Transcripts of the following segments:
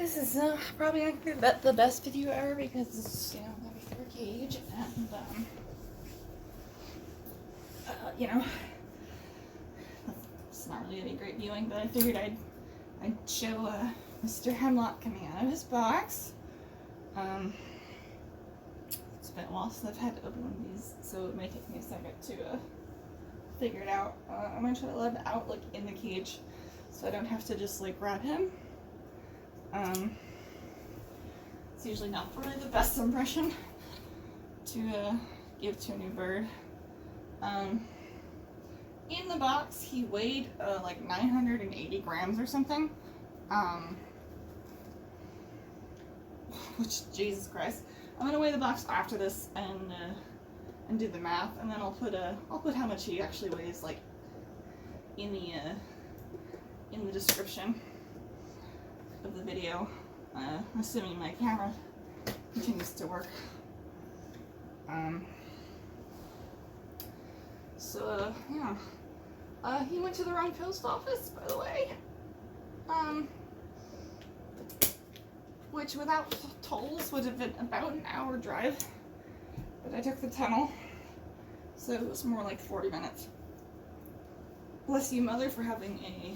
This is probably not gonna be the best video ever because it's, gonna be their cage and, it's not really any great viewing, but I figured I'd show Mr. Hemlock coming out of his box. It's been a while since I've had to open one of these, so it may take me a second to figure it out. I'm gonna try to let him out in the cage, so I don't have to just grab him. It's usually not really the best impression to give to a new bird. In the box, he weighed 980 grams or something. Which, Jesus Christ. I'm gonna weigh the box after this and do the math, and then I'll put how much he actually weighs in the description of the video, assuming my camera continues to work. He went to the wrong post office, by the way. Which without tolls would have been about an hour drive, but I took the tunnel, so it was more like 40 minutes. Bless you, Mother, for having a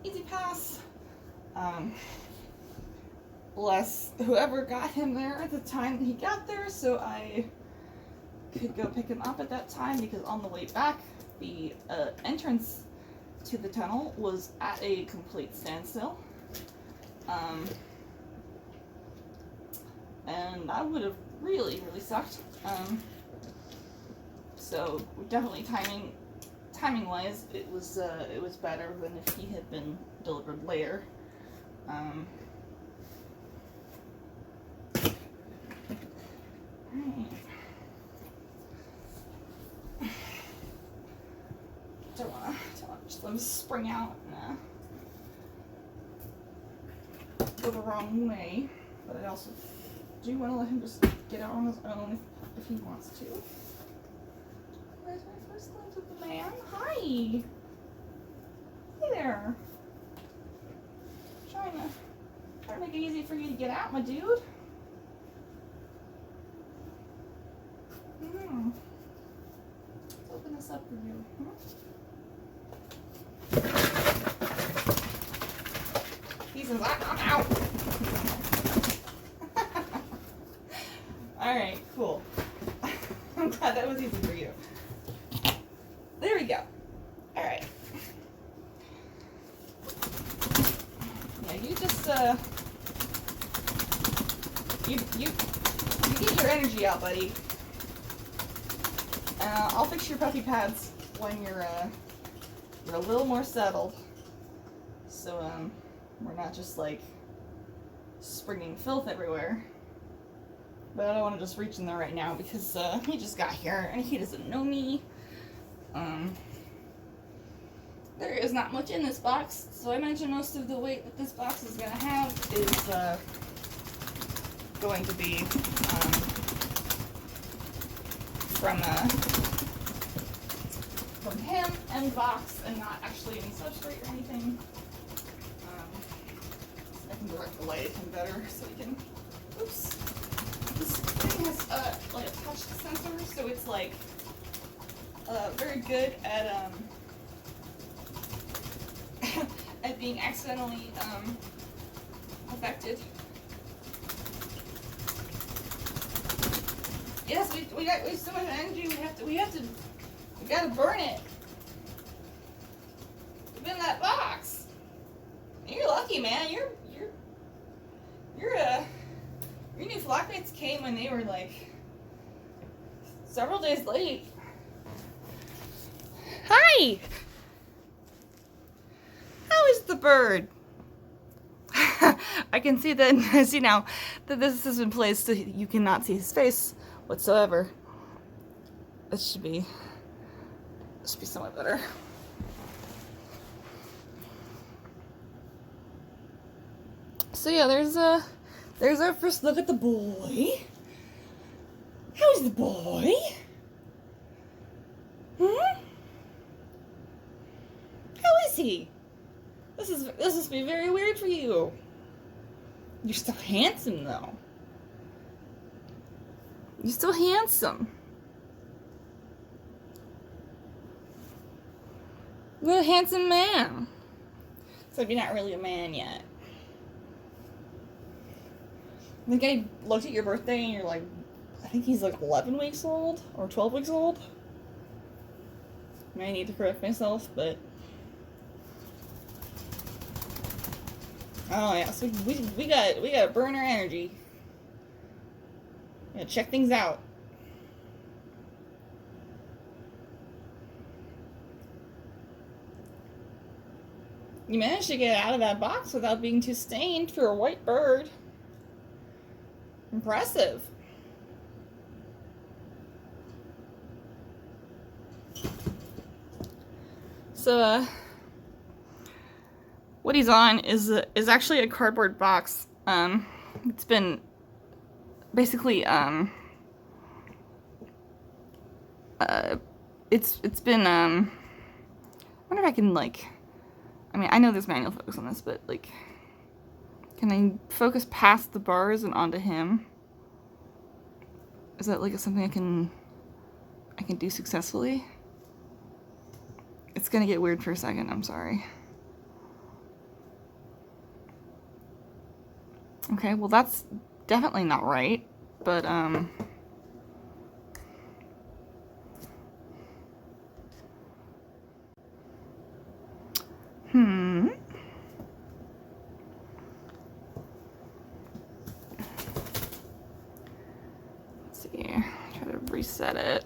easy pass. Bless whoever got him there at the time he got there, so I could go pick him up at that time, because on the way back, the entrance to the tunnel was at a complete standstill. And that would have really, really sucked. So definitely timing wise, it was better than if he had been delivered later. Don't wanna just let him spring out and go the wrong way, but I also do want to let him just get out on his own if he wants to. Where's my first glimpse of the man? Hi! Hey there! Trying to make it easy for you to get out, my dude. Let's open this up for you. He says, I'm out! Alright, cool. I'm glad that was easy for you. There we go. Alright. Yeah, you just, you get your energy out, buddy. I'll fix your puppy pads when you're a little more settled. So, we're not just, springing filth everywhere. But I don't want to just reach in there right now because he just got here and he doesn't know me. There is not much in this box, so I imagine most of the weight that this box is going to have is going to be from him and box, and not actually any substrate or anything. I can direct the light at him better so we can. Oops. This thing has a touch sensor, so it's very good at at being accidentally affected. Yes, we got so much energy. We gotta burn it. It's in that box. You're lucky, man. Your new flockmates came when they were several days late. Hi! How is the bird? I can see now that this has been placed so you cannot see his face whatsoever. This should be somewhat better. So yeah, there's our first look at the boy. How's the boy? How is he? This must be very weird for you. You're still handsome, though. You're still handsome. You're a handsome man. Except you're not really a man yet. I think I looked at your birthday and you're like, I think he's like 11 weeks old or 12 weeks old. I may need to correct myself, but oh yeah, so we gotta burn our energy. We gotta check things out. You managed to get out of that box without being too stained for a white bird. Impressive. So, what he's on is actually a cardboard box. It's been basically it's been I wonder if I can like. I mean, I know there's manual focus on this, but like, can I focus past the bars and onto him? Is that like something I can do successfully? It's gonna get weird for a second, I'm sorry. Okay, well that's definitely not right, but let's see, try to reset it.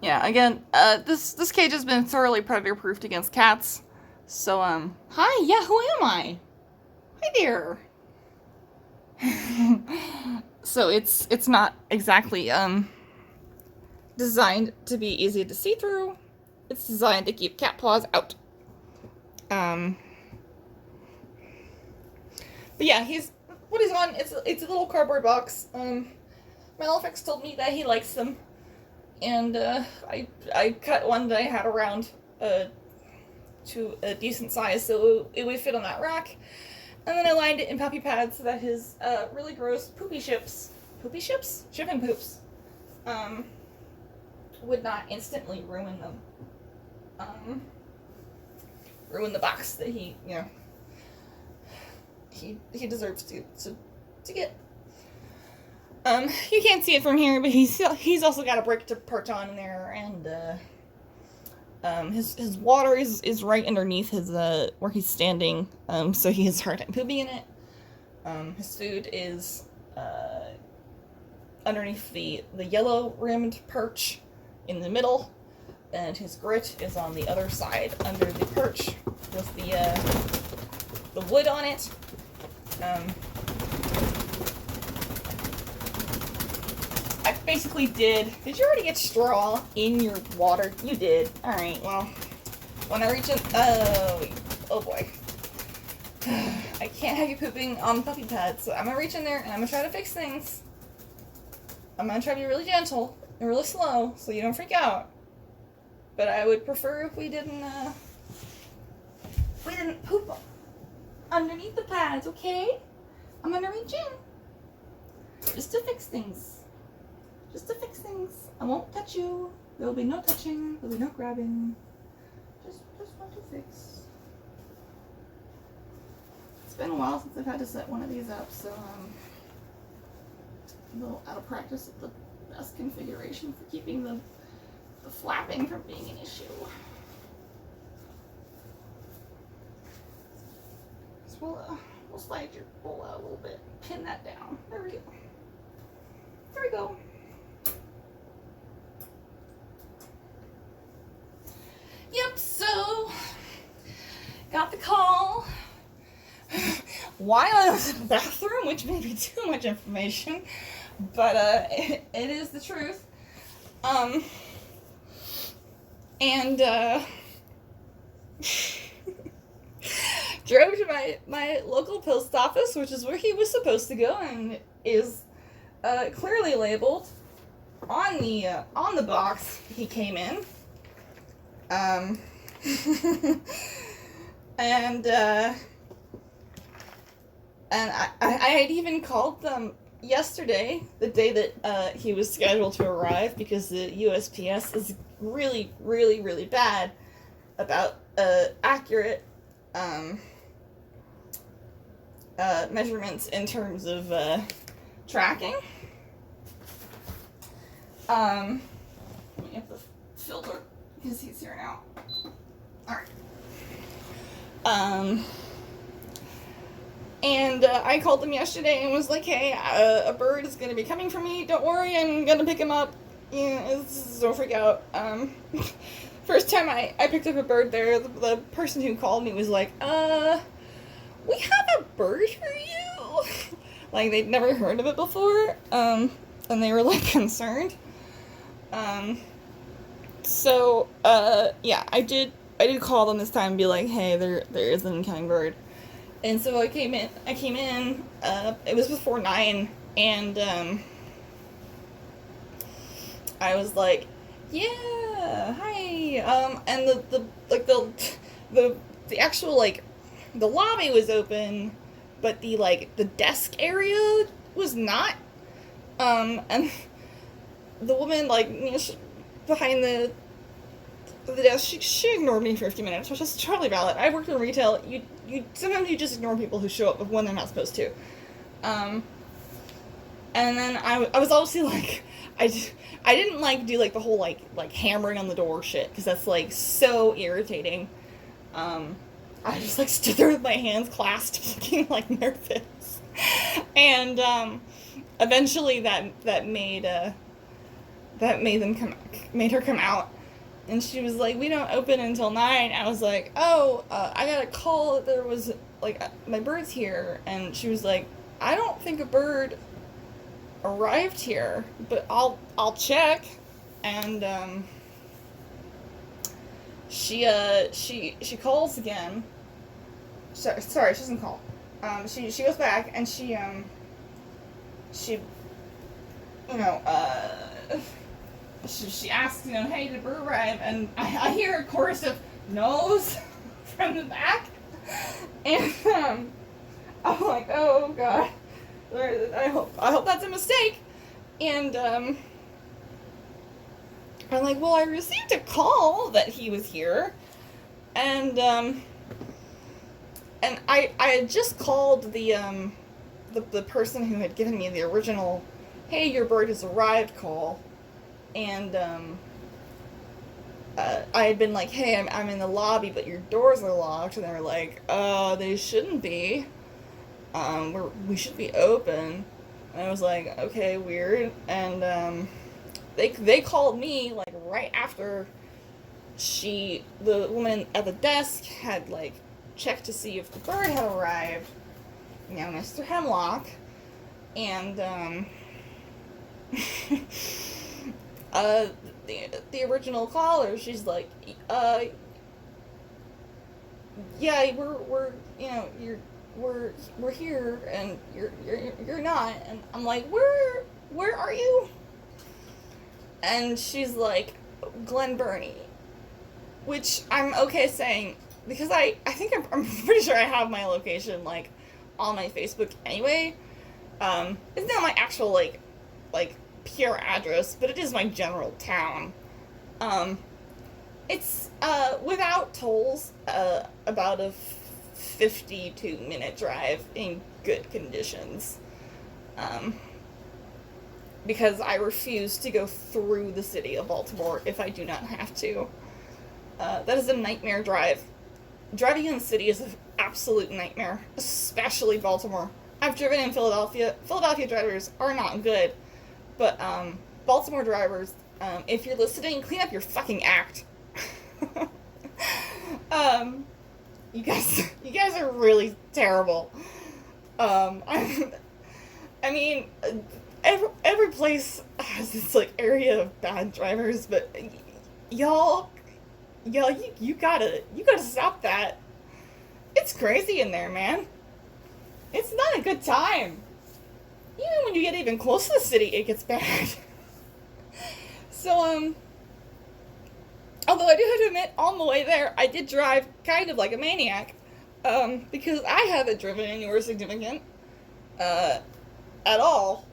Yeah, again, this cage has been thoroughly predator-proofed against cats. So, hi, yeah, who am I? Hi there. So it's not exactly, designed to be easy to see through. It's designed to keep cat paws out. But yeah, what he's on, it's a little cardboard box. Mellifex told me that he likes them. And I cut one that I had around to a decent size so it would fit on that rack. And then I lined it in puppy pads so that his really gross shipping poops, would not instantly ruin them. Ruin the box that he deserves to get. You can't see it from here, but he's also got a brick to perch on in there, and his water is right underneath his where he's standing, so he has a hard time pooping in it. His food is underneath the yellow rimmed perch in the middle, and his grit is on the other side under the perch with the wood on it. I basically did you already get straw in your water? You did. Alright, well, when I reach in, oh boy. I can't have you pooping on the puppy pad, so I'm gonna reach in there and I'm gonna try to fix things. I'm gonna try to be really gentle and really slow so you don't freak out. But I would prefer if we didn't poop underneath the pads, okay? I'm gonna reach in. Just to fix things. I won't touch you. There'll be no touching. There'll be no grabbing. Just want to fix. It's been a while since I've had to set one of these up, so I'm a little out of practice at the best configuration for keeping the flapping from being an issue. So we'll slide your bowl out a little bit. Pin that down. There we go. There we go. Yep, so got the call while I was in the bathroom, which may be too much information, but it is the truth. And drove to my local post office, which is where he was supposed to go and is clearly labeled on the box he came in. And I had even called them yesterday, the day that he was scheduled to arrive, because the USPS is really, really, really bad about accurate measurements in terms of tracking. Let me get the filter because he's here now. Alright. And I called them yesterday and was like, hey, a bird is going to be coming for me. Don't worry, I'm going to pick him up. Don't freak out. First time I picked up a bird there, the person who called me was like, we have a bird for you. Like, they'd never heard of it before. And they were, like, concerned. Yeah, I did call them this time and be like, hey, there is an incoming bird. And so I came in, it was before 9, and, I was like, yeah, hi, and the actual, like, the lobby was open, but the desk area was not, and the woman, like, behind the desk, she ignored me for a few minutes, which is totally valid. I worked in retail. Sometimes you just ignore people who show up when they're not supposed to. And then I was obviously like, I didn't like do like the whole like hammering on the door shit, because that's like so irritating. I just like stood there with my hands clasped, looking like nervous. And eventually that made her come out. And she was like, we don't open until 9. I was like, oh, I got a call that there was, like, my bird's here. And she was like, I don't think a bird arrived here, but I'll check. And, she calls again. Sorry, she doesn't call. She goes back, and she asks, hey, did a bird arrive? And I hear a chorus of no's from the back. And I'm like, oh god, I hope that's a mistake. And I'm like, well, I received a call that he was here, and I had just called the person who had given me the original, hey, your bird has arrived call. And, I had been like, hey, I'm in the lobby, but your doors are locked. And they were like, they shouldn't be. We should be open. And I was like, okay, weird. And, they called me, like, right after the woman at the desk had, like, checked to see if the bird had arrived. Mr. Hemlock. And, the original caller, she's like, yeah, we're here, and you're not. And I'm like, where are you? And she's like, Glen Burnie, which I'm okay saying, because I think I'm pretty sure I have my location, like, on my Facebook anyway. It's not my actual, like, pure address, but it is my general town. It's, without tolls, about a 52-minute drive in good conditions. Because I refuse to go through the city of Baltimore if I do not have to. That is a nightmare drive. Driving in the city is an absolute nightmare, especially Baltimore. I've driven in Philadelphia. Philadelphia drivers are not good. But, Baltimore drivers, if you're listening, clean up your fucking act. You guys are really terrible. I mean, every place has this, like, area of bad drivers, but y'all, you gotta stop that. It's crazy in there, man. It's not a good time. even when you get even close to the city, it gets bad. So, although I do have to admit, on the way there, I did drive kind of like a maniac, because I haven't driven anywhere significant, at all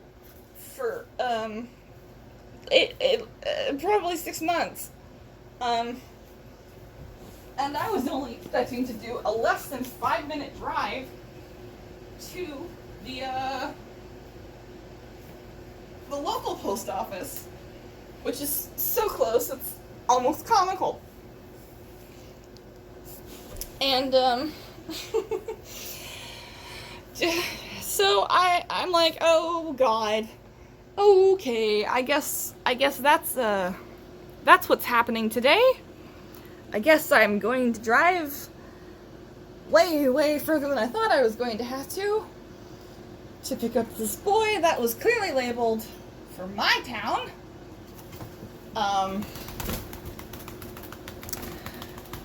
for, probably 6 months. And I was only expecting to do a less than 5-minute drive to the local post office, which is so close, it's almost comical. And, so I'm like, oh God, okay, I guess that's what's happening today. I guess I'm going to drive way, way further than I thought I was going to have to pick up this boy that was clearly labeled for my town.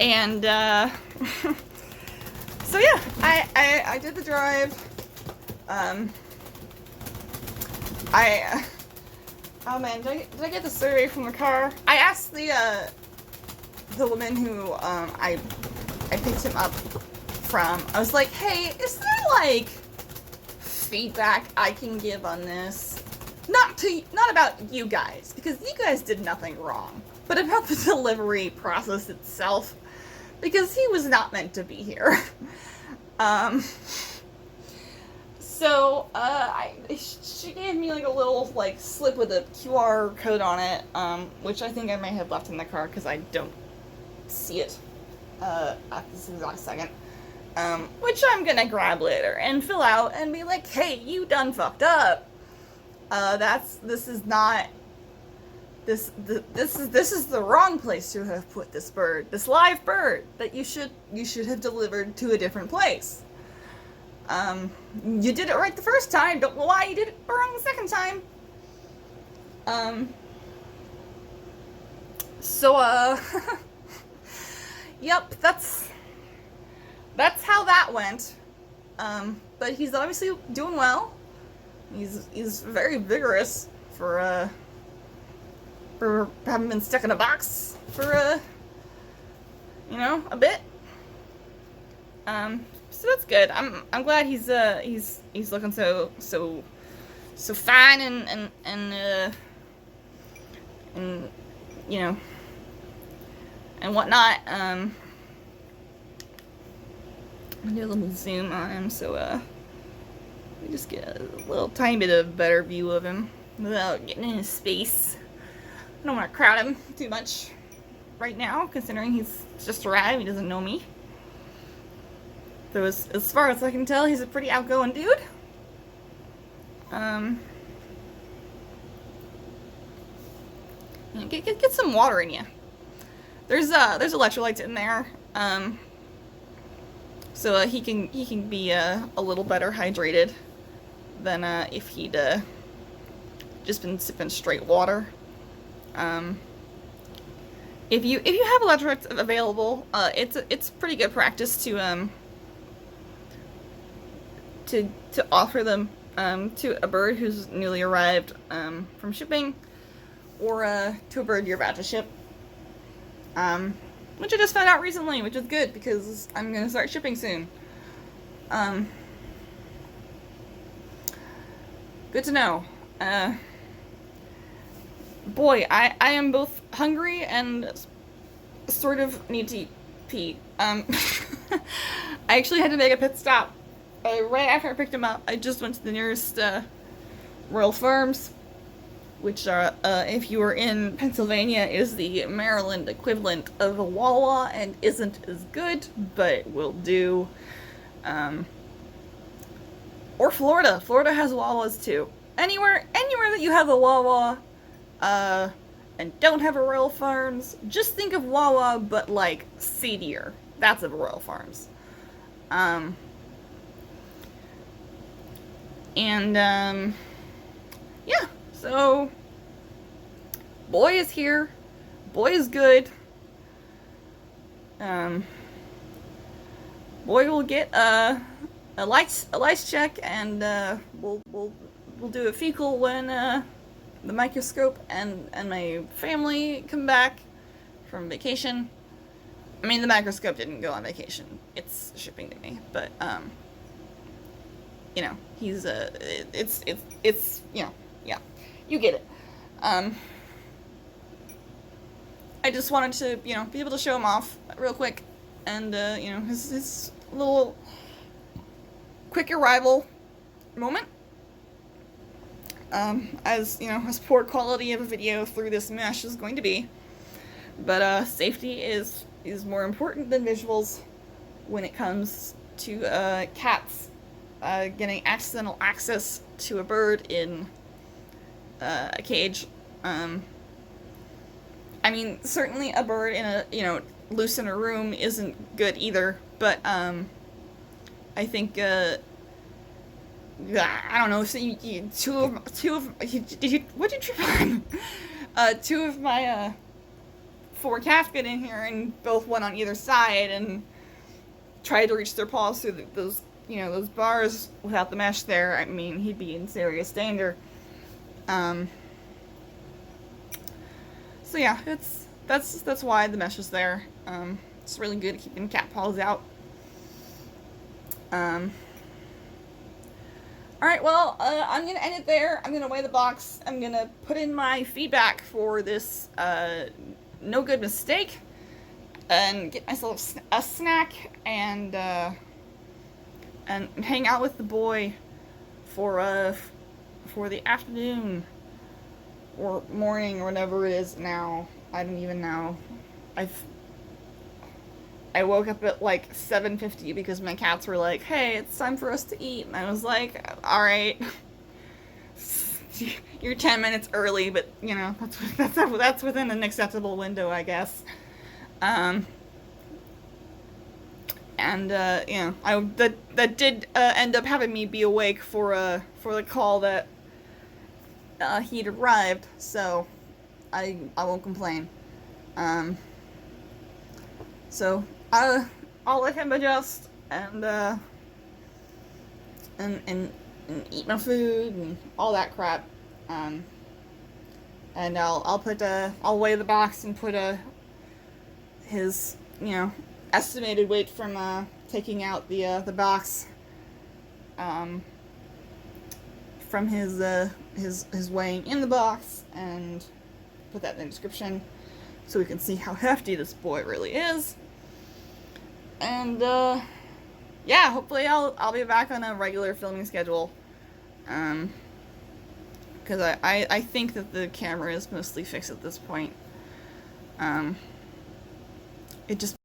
And, so yeah, I did the drive. Oh man, did I get the survey from the car? I asked the woman who, I picked him up from. I was like, hey, is there, like, feedback I can give on this? Not about you guys, because you guys did nothing wrong, but about the delivery process itself, because he was not meant to be here. So, she gave me, like, a little, like, slip with a QR code on it, which I think I may have left in the car, because I don't see it, at this exact second, which I'm gonna grab later and fill out and be like, hey, you done fucked up. This is the wrong place to have put this bird, this live bird, that you should have delivered to a different place. You did it right the first time, don't know why you did it wrong the second time. So, yep, that's how that went. But he's obviously doing well. He's very vigorous for having been stuck in a box for a bit. So that's good. I'm glad he's looking so fine and and whatnot. I'm gonna do a little zoom on him so we just get a little tiny bit of better view of him without getting in his space. I don't want to crowd him too much right now, considering he's just arrived. He doesn't know me. So as far as I can tell, he's a pretty outgoing dude. Get some water in you. There's electrolytes in there. So he can be a little better hydrated than if he'd just been sipping straight water. If you have electrolytes available, it's pretty good practice to offer them to a bird who's newly arrived from shipping, or to a bird you're about to ship. Which I just found out recently, which is good because I'm gonna start shipping soon. Good to know. Boy, I am both hungry and sort of need to pee. I actually had to make a pit stop. Right after I picked him up, I just went to the nearest Royal Farms, which are, if you are in Pennsylvania, is the Maryland equivalent of a Wawa and isn't as good, but will do. Or Florida. Florida has Wawas too. Anywhere that you have a Wawa, and don't have a Royal Farms, just think of Wawa, but like seedier. That's a Royal Farms. Yeah, so boy is here. Boy is good. Boy will get a lice check, and we'll we'll do a fecal when the microscope and my family come back from vacation. I mean, the microscope didn't go on vacation. It's shipping to me, but you know, he's it's you know, yeah, you get it. I just wanted to, you know, be able to show him off real quick, and you know, his little quick arrival moment. As you know, as poor quality of a video through this mesh is going to be, but safety is more important than visuals when it comes to cats getting accidental access to a bird in a cage. I mean, certainly a bird in a, you know, loose in a room isn't good either, but I think I don't know. So what did you find? Two of my 4 cats get in here, and both went on either side and tried to reach their paws through those, you know, those bars without the mesh there. I mean, he'd be in serious danger. So yeah, that's why the mesh is there. It's really good at keeping cat paws out. Alright, well, I'm gonna end it there. I'm gonna weigh the box. I'm gonna put in my feedback for this no good mistake, and get myself a snack, and hang out with the boy for the afternoon or morning or whatever it is now. I don't even know. I woke up at like 7:50 because my cats were like, "Hey, it's time for us to eat," and I was like, "All right, you're 10 minutes early, but you know that's within an acceptable window, I guess." And you know, that did end up having me be awake for the call that he'd arrived, so I won't complain. So I'll let him adjust and eat my food and all that crap. And I'll weigh the box and put his, you know, estimated weight from taking out the box from his weighing in the box, and put that in the description so we can see how hefty this boy really is. And yeah, hopefully I'll be back on a regular filming schedule, because I think that the camera is mostly fixed at this point. It just